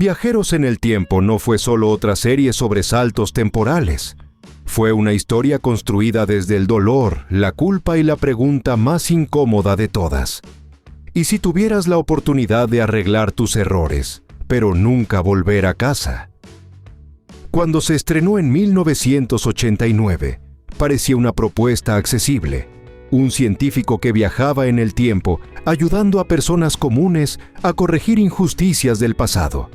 Viajeros en el tiempo no fue solo otra serie sobre saltos temporales. Fue una historia construida desde el dolor, la culpa y la pregunta más incómoda de todas. ¿Y si tuvieras la oportunidad de arreglar tus errores, pero nunca volver a casa? Cuando se estrenó en 1989, parecía una propuesta accesible. Un científico que viajaba en el tiempo, ayudando a personas comunes a corregir injusticias del pasado.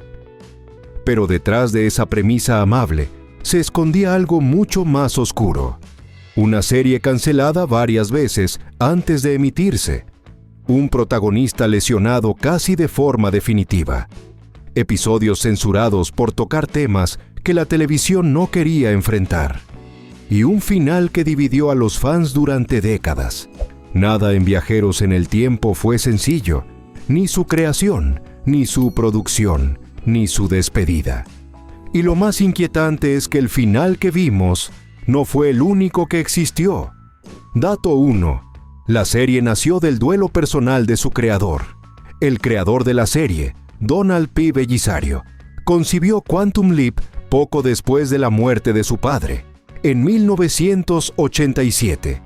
Pero detrás de esa premisa amable, se escondía algo mucho más oscuro. Una serie cancelada varias veces antes de emitirse. Un protagonista lesionado casi de forma definitiva. Episodios censurados por tocar temas que la televisión no quería enfrentar. Y un final que dividió a los fans durante décadas. Nada en Viajeros en el Tiempo fue sencillo, ni su creación, ni su producción, ni su despedida. Y lo más inquietante es que el final que vimos no fue el único que existió. Dato 1. La serie nació del duelo personal de su creador. El creador de la serie, Donald P. Bellisario, concibió Quantum Leap poco después de la muerte de su padre, en 1987.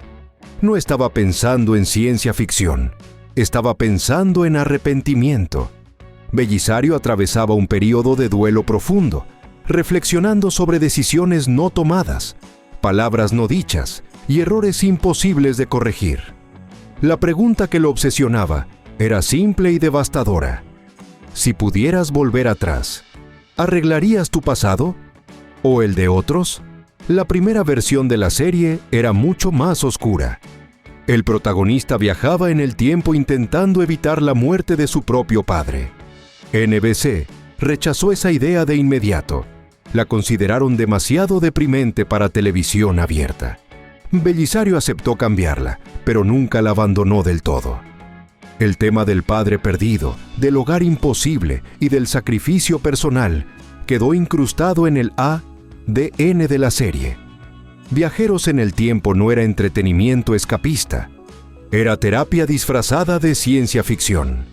No estaba pensando en ciencia ficción, estaba pensando en arrepentimiento. Bellisario atravesaba un periodo de duelo profundo, reflexionando sobre decisiones no tomadas, palabras no dichas y errores imposibles de corregir. La pregunta que lo obsesionaba era simple y devastadora. Si pudieras volver atrás, ¿arreglarías tu pasado? ¿O el de otros? La primera versión de la serie era mucho más oscura. El protagonista viajaba en el tiempo intentando evitar la muerte de su propio padre. NBC rechazó esa idea de inmediato. La consideraron demasiado deprimente para televisión abierta. Bellisario aceptó cambiarla, pero nunca la abandonó del todo. El tema del padre perdido, del hogar imposible y del sacrificio personal quedó incrustado en el ADN de la serie. Viajeros en el tiempo no era entretenimiento escapista, era terapia disfrazada de ciencia ficción.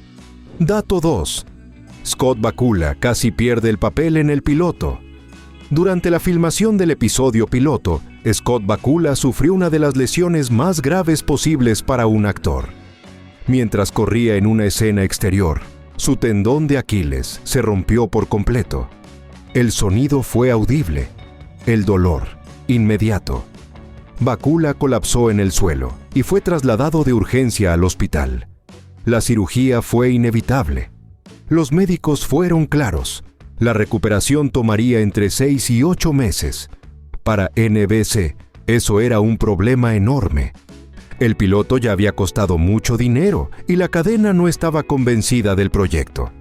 Dato 2. Scott Bakula casi pierde el papel en el piloto. Durante la filmación del episodio piloto, Scott Bakula sufrió una de las lesiones más graves posibles para un actor. Mientras corría en una escena exterior, su tendón de Aquiles se rompió por completo. El sonido fue audible. El dolor, inmediato. Bakula colapsó en el suelo y fue trasladado de urgencia al hospital. La cirugía fue inevitable. Los médicos fueron claros. La recuperación tomaría entre 6 y 8 meses. Para NBC, eso era un problema enorme. El piloto ya había costado mucho dinero y la cadena no estaba convencida del proyecto.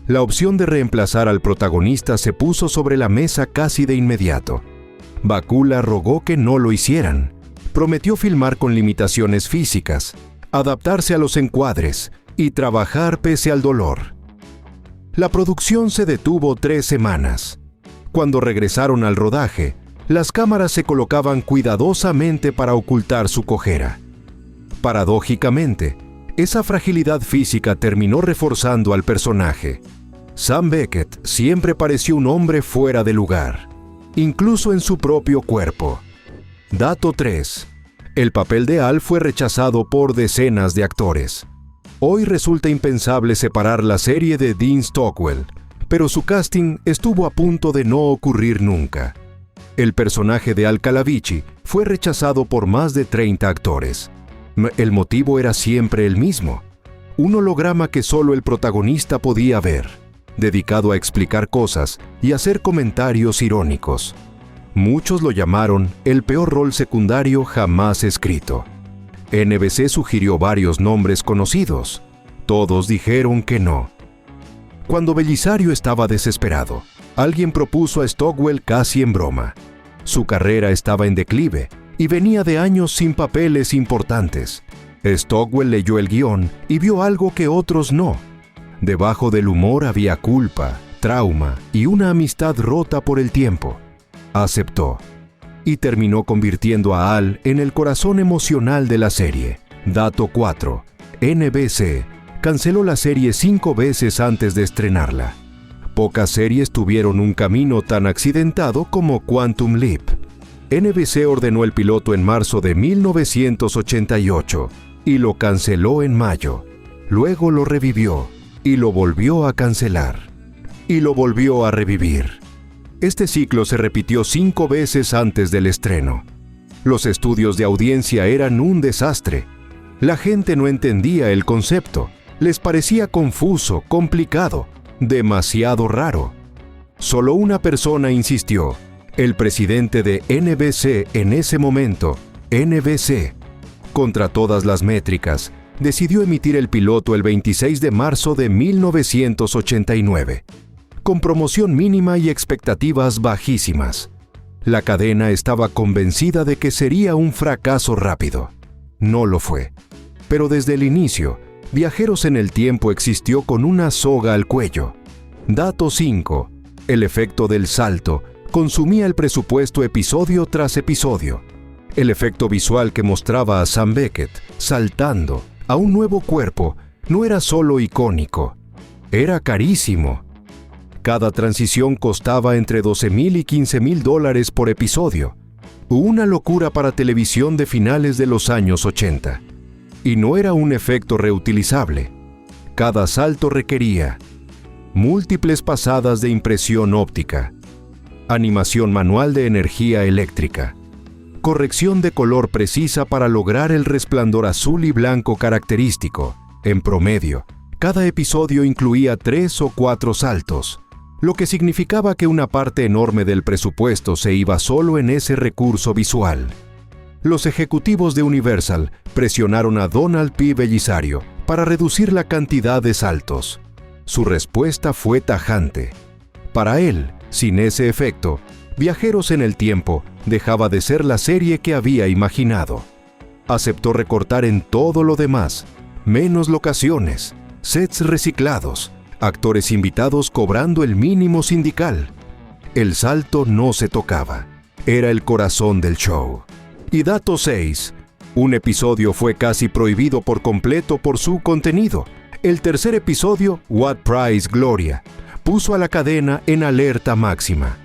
La opción de reemplazar al protagonista se puso sobre la mesa casi de inmediato. Bakula rogó que no lo hicieran. Prometió filmar con limitaciones físicas, adaptarse a los encuadres y trabajar pese al dolor. La producción se detuvo 3 semanas. Cuando regresaron al rodaje, las cámaras se colocaban cuidadosamente para ocultar su cojera. Paradójicamente, esa fragilidad física terminó reforzando al personaje. Sam Beckett siempre pareció un hombre fuera de lugar, incluso en su propio cuerpo. Dato 3. El papel de Al fue rechazado por decenas de actores. Hoy resulta impensable separar la serie de Dean Stockwell, pero su casting estuvo a punto de no ocurrir nunca. El personaje de Al Calavici fue rechazado por más de 30 actores. El motivo era siempre el mismo: un holograma que solo el protagonista podía ver, dedicado a explicar cosas y hacer comentarios irónicos. Muchos lo llamaron el peor rol secundario jamás escrito. NBC sugirió varios nombres conocidos. Todos dijeron que no. Cuando Bellisario estaba desesperado, alguien propuso a Stockwell casi en broma. Su carrera estaba en declive y venía de años sin papeles importantes. Stockwell leyó el guión y vio algo que otros no. Debajo del humor había culpa, trauma y una amistad rota por el tiempo. Aceptó. Y terminó convirtiendo a Al en el corazón emocional de la serie. Dato 4. NBC canceló la serie 5 veces antes de estrenarla. Pocas series tuvieron un camino tan accidentado como Quantum Leap. NBC ordenó el piloto en marzo de 1988 y lo canceló en mayo. Luego lo revivió y lo volvió a cancelar. Y lo volvió a revivir. Este ciclo se repitió 5 veces antes del estreno. Los estudios de audiencia eran un desastre. La gente no entendía el concepto. Les parecía confuso, complicado, demasiado raro. Solo una persona insistió. El presidente de NBC en ese momento, NBC, contra todas las métricas, decidió emitir el piloto el 26 de marzo de 1989, con promoción mínima y expectativas bajísimas. La cadena estaba convencida de que sería un fracaso rápido. No lo fue. Pero desde el inicio, Viajeros en el Tiempo existió con una soga al cuello. Dato 5. El efecto del salto consumía el presupuesto episodio tras episodio. El efecto visual que mostraba a Sam Beckett saltando a un nuevo cuerpo no era solo icónico, era carísimo. Cada transición costaba entre $12,000 y $15,000 por episodio. Una locura para televisión de finales de los años 80. Y no era un efecto reutilizable. Cada salto requería múltiples pasadas de impresión óptica, animación manual de energía eléctrica, corrección de color precisa para lograr el resplandor azul y blanco característico. En promedio, cada episodio incluía 3 o 4 saltos, lo que significaba que una parte enorme del presupuesto se iba solo en ese recurso visual. Los ejecutivos de Universal presionaron a Donald P. Bellisario para reducir la cantidad de saltos. Su respuesta fue tajante. Para él, sin ese efecto, Viajeros en el Tiempo dejaba de ser la serie que había imaginado. Aceptó recortar en todo lo demás, menos locaciones, sets reciclados, actores invitados cobrando el mínimo sindical. El salto no se tocaba. Era el corazón del show. Y dato 6. Un episodio fue casi prohibido por completo por su contenido. El tercer episodio, What Price Gloria, puso a la cadena en alerta máxima.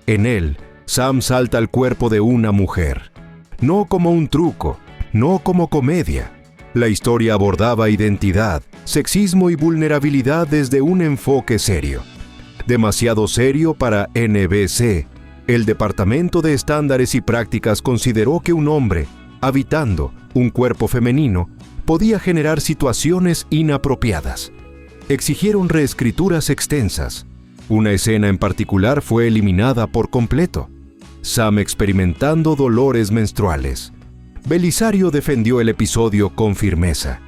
En él, Sam salta al cuerpo de una mujer. No como un truco, no como comedia. La historia abordaba identidad, sexismo y vulnerabilidad desde un enfoque serio. Demasiado serio para NBC. El Departamento de Estándares y Prácticas consideró que un hombre, habitando un cuerpo femenino, podía generar situaciones inapropiadas. Exigieron reescrituras extensas. Una escena en particular fue eliminada por completo. Sam experimentando dolores menstruales. Bellisario defendió el episodio con firmeza.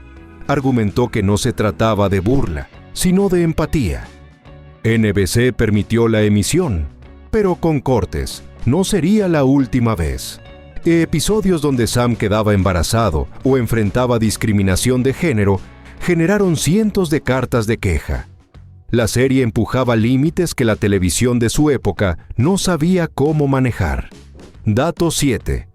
Argumentó que no se trataba de burla, sino de empatía. NBC permitió la emisión, pero con cortes. No sería la última vez. Episodios donde Sam quedaba embarazado o enfrentaba discriminación de género generaron cientos de cartas de queja. La serie empujaba límites que la televisión de su época no sabía cómo manejar. Dato 7.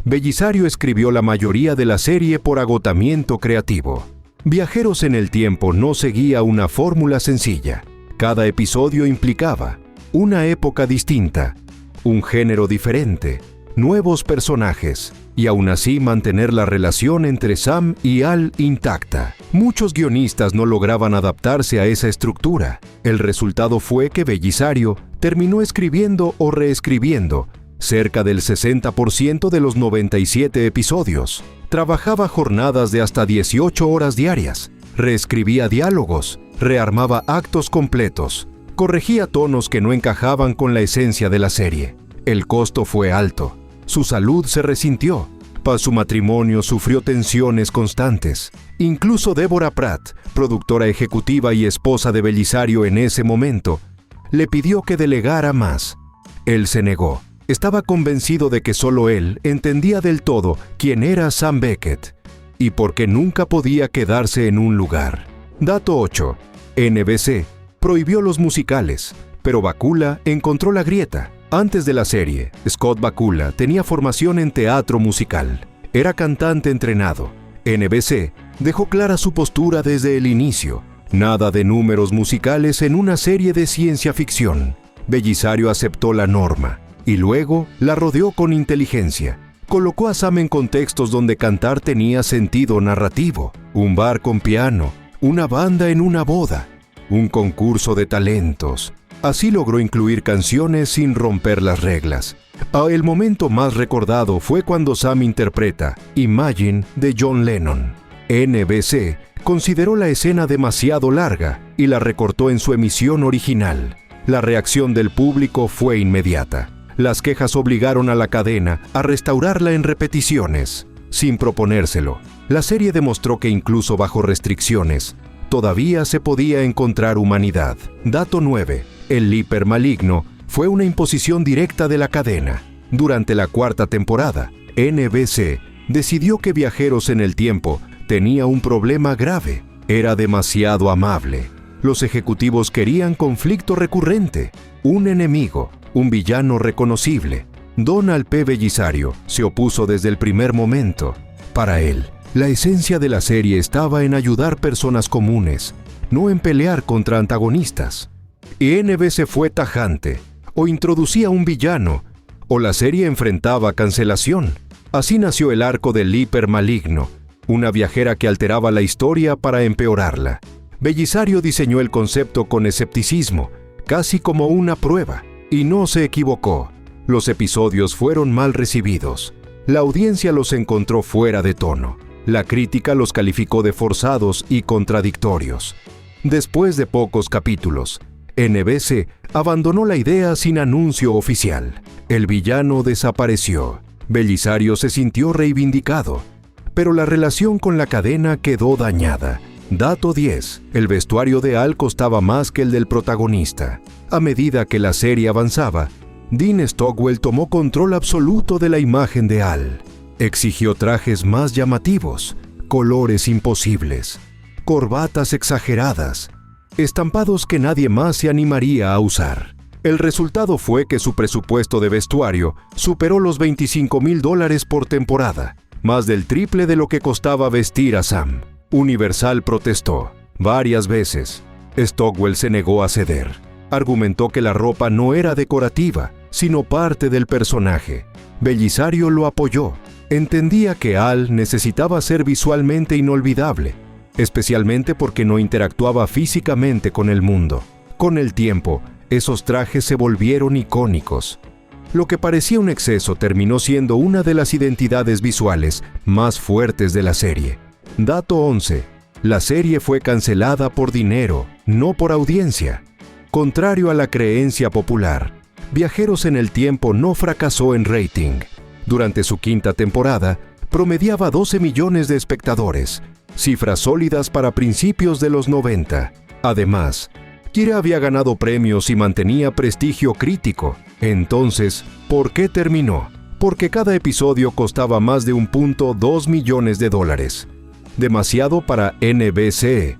Bellisario escribió la mayoría de la serie por agotamiento creativo. Viajeros en el Tiempo no seguía una fórmula sencilla. Cada episodio implicaba una época distinta, un género diferente, nuevos personajes, y aún así mantener la relación entre Sam y Al intacta. Muchos guionistas no lograban adaptarse a esa estructura. El resultado fue que Bellisario terminó escribiendo o reescribiendo cerca del 60% de los 97 episodios. Trabajaba jornadas de hasta 18 horas diarias, reescribía diálogos, rearmaba actos completos, corregía tonos que no encajaban con la esencia de la serie. El costo fue alto. Su salud se resintió. Para su matrimonio sufrió tensiones constantes. Incluso Deborah Pratt, productora ejecutiva y esposa de Bellisario en ese momento, le pidió que delegara más. Él se negó. Estaba convencido de que solo él entendía del todo quién era Sam Beckett y por qué nunca podía quedarse en un lugar. Dato 8. NBC prohibió los musicales, pero Bakula encontró la grieta. Antes de la serie, Scott Bakula tenía formación en teatro musical. Era cantante entrenado. NBC dejó clara su postura desde el inicio. Nada de números musicales en una serie de ciencia ficción. Bellisario aceptó la norma y luego la rodeó con inteligencia. Colocó a Sam en contextos donde cantar tenía sentido narrativo. Un bar con piano, una banda en una boda, un concurso de talentos. Así logró incluir canciones sin romper las reglas. El momento más recordado fue cuando Sam interpreta Imagine de John Lennon. NBC consideró la escena demasiado larga y la recortó en su emisión original. La reacción del público fue inmediata. Las quejas obligaron a la cadena a restaurarla en repeticiones. Sin proponérselo, la serie demostró que incluso bajo restricciones, todavía se podía encontrar humanidad. Dato 9. El Leaper maligno fue una imposición directa de la cadena. Durante la cuarta temporada, NBC decidió que Viajeros en el Tiempo tenía un problema grave. Era demasiado amable. Los ejecutivos querían conflicto recurrente, un enemigo, un villano reconocible. Donald P. Bellisario se opuso desde el primer momento. Para él, la esencia de la serie estaba en ayudar personas comunes, no en pelear contra antagonistas. Y NBC fue tajante, o introducía un villano, o la serie enfrentaba cancelación. Así nació el arco del Leaper maligno, una viajera que alteraba la historia para empeorarla. Bellisario diseñó el concepto con escepticismo, casi como una prueba, y no se equivocó. Los episodios fueron mal recibidos. La audiencia los encontró fuera de tono. La crítica los calificó de forzados y contradictorios. Después de pocos capítulos, NBC abandonó la idea sin anuncio oficial. El villano desapareció. Bellisario se sintió reivindicado, pero la relación con la cadena quedó dañada. Dato 10. El vestuario de Al costaba más que el del protagonista. A medida que la serie avanzaba, Dean Stockwell tomó control absoluto de la imagen de Al. Exigió trajes más llamativos, colores imposibles, corbatas exageradas, estampados que nadie más se animaría a usar. El resultado fue que su presupuesto de vestuario superó los $25,000 por temporada, más del triple de lo que costaba vestir a Sam. Universal protestó varias veces. Stockwell se negó a ceder. Argumentó que la ropa no era decorativa, sino parte del personaje. Bellisario lo apoyó. Entendía que Al necesitaba ser visualmente inolvidable, especialmente porque no interactuaba físicamente con el mundo. Con el tiempo, esos trajes se volvieron icónicos. Lo que parecía un exceso terminó siendo una de las identidades visuales más fuertes de la serie. Dato 11. La serie fue cancelada por dinero, no por audiencia. Contrario a la creencia popular, Viajeros en el Tiempo no fracasó en rating. Durante su quinta temporada, promediaba 12 millones de espectadores, cifras sólidas para principios de los 90. Además, Kira había ganado premios y mantenía prestigio crítico. Entonces, ¿por qué terminó? Porque cada episodio costaba más de $1.2 millones. Demasiado para NBC.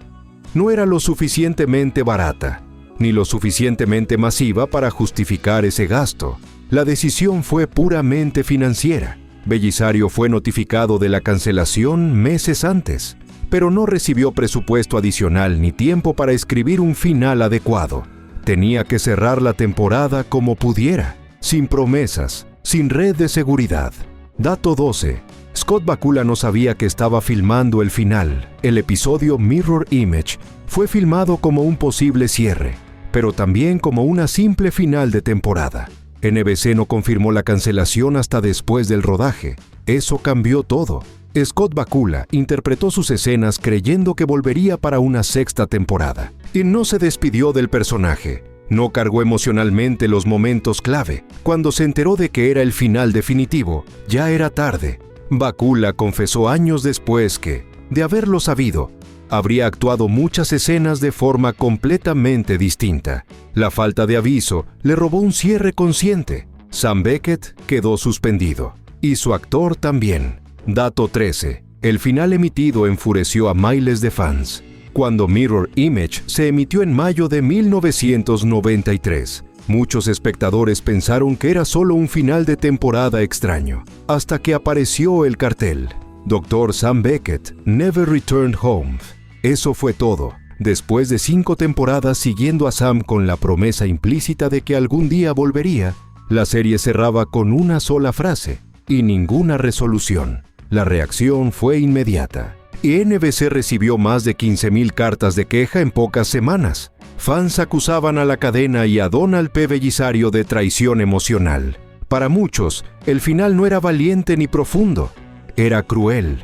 No era lo suficientemente barata, ni lo suficientemente masiva para justificar ese gasto. La decisión fue puramente financiera. Bellisario fue notificado de la cancelación meses antes, pero no recibió presupuesto adicional ni tiempo para escribir un final adecuado. Tenía que cerrar la temporada como pudiera, sin promesas, sin red de seguridad. Dato 12. Scott Bakula no sabía que estaba filmando el final. El episodio Mirror Image fue filmado como un posible cierre, pero también como una simple final de temporada. NBC no confirmó la cancelación hasta después del rodaje. Eso cambió todo. Scott Bakula interpretó sus escenas creyendo que volvería para una sexta temporada. Y no se despidió del personaje. No cargó emocionalmente los momentos clave. Cuando se enteró de que era el final definitivo, ya era tarde. Bakula confesó años después que, de haberlo sabido, habría actuado muchas escenas de forma completamente distinta. La falta de aviso le robó un cierre consciente. Sam Beckett quedó suspendido. Y su actor también. Dato 13. El final emitido enfureció a miles de fans. Cuando Mirror Image se emitió en mayo de 1993, muchos espectadores pensaron que era solo un final de temporada extraño, hasta que apareció el cartel. Dr. Sam Beckett Never Returned Home. Eso fue todo. Después de 5 temporadas siguiendo a Sam con la promesa implícita de que algún día volvería, la serie cerraba con una sola frase y ninguna resolución. La reacción fue inmediata. Y NBC recibió más de 15,000 cartas de queja en pocas semanas. Fans acusaban a la cadena y a Donald P. Bellisario de traición emocional. Para muchos, el final no era valiente ni profundo, era cruel.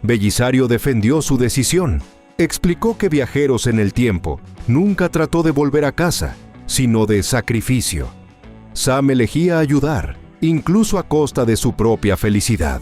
Bellisario defendió su decisión. Explicó que Viajeros en el Tiempo nunca trató de volver a casa, sino de sacrificio. Sam elegía ayudar, incluso a costa de su propia felicidad.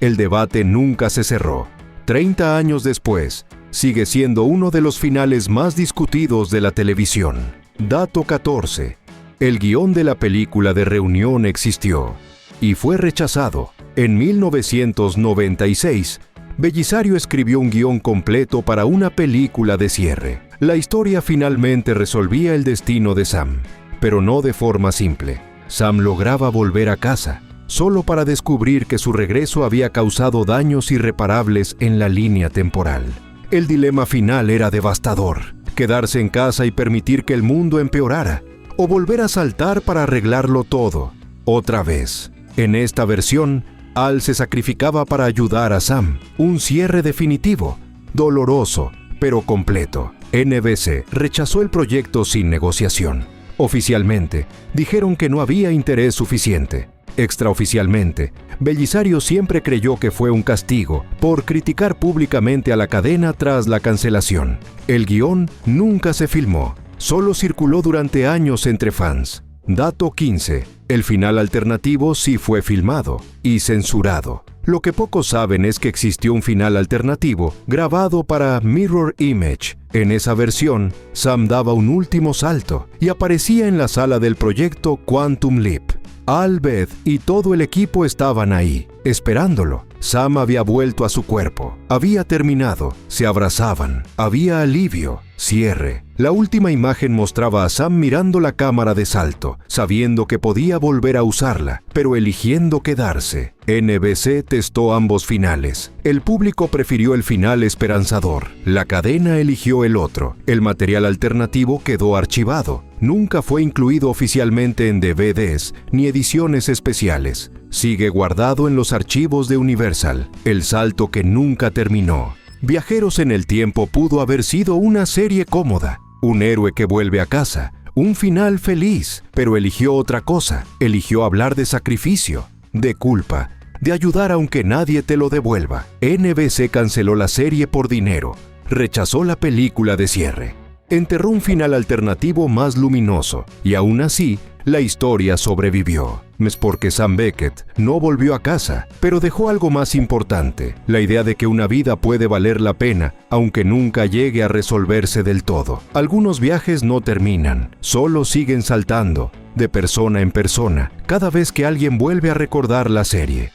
El debate nunca se cerró. 30 años después, sigue siendo uno de los finales más discutidos de la televisión. Dato 14. El guión de la película de Reunión existió y fue rechazado. En 1996, Bellisario escribió un guión completo para una película de cierre. La historia finalmente resolvía el destino de Sam, pero no de forma simple. Sam lograba volver a casa, solo para descubrir que su regreso había causado daños irreparables en la línea temporal. El dilema final era devastador: quedarse en casa y permitir que el mundo empeorara, o volver a saltar para arreglarlo todo, otra vez. En esta versión, Al se sacrificaba para ayudar a Sam. Un cierre definitivo, doloroso, pero completo. NBC rechazó el proyecto sin negociación. Oficialmente, dijeron que no había interés suficiente. Extraoficialmente, Bellisario siempre creyó que fue un castigo por criticar públicamente a la cadena tras la cancelación. El guión nunca se filmó, solo circuló durante años entre fans. Dato 15. El final alternativo sí fue filmado y censurado. Lo que pocos saben es que existió un final alternativo grabado para Mirror Image. En esa versión, Sam daba un último salto y aparecía en la sala del proyecto Quantum Leap. Al, Beth y todo el equipo estaban ahí, esperándolo. Sam había vuelto a su cuerpo, había terminado, se abrazaban, había alivio, cierre. La última imagen mostraba a Sam mirando la cámara de salto, sabiendo que podía volver a usarla, pero eligiendo quedarse. NBC testó ambos finales. El público prefirió el final esperanzador. La cadena eligió el otro. El material alternativo quedó archivado. Nunca fue incluido oficialmente en DVDs ni ediciones especiales. Sigue guardado en los archivos de Universal. El salto que nunca terminó. Viajeros en el Tiempo pudo haber sido una serie cómoda, un héroe que vuelve a casa, un final feliz, pero eligió otra cosa. Eligió hablar de sacrificio, de culpa, de ayudar aunque nadie te lo devuelva. NBC canceló la serie por dinero, rechazó la película de cierre, enterró un final alternativo más luminoso, y aún así, la historia sobrevivió. Es porque Sam Beckett no volvió a casa, pero dejó algo más importante: la idea de que una vida puede valer la pena, aunque nunca llegue a resolverse del todo. Algunos viajes no terminan, solo siguen saltando, de persona en persona, cada vez que alguien vuelve a recordar la serie.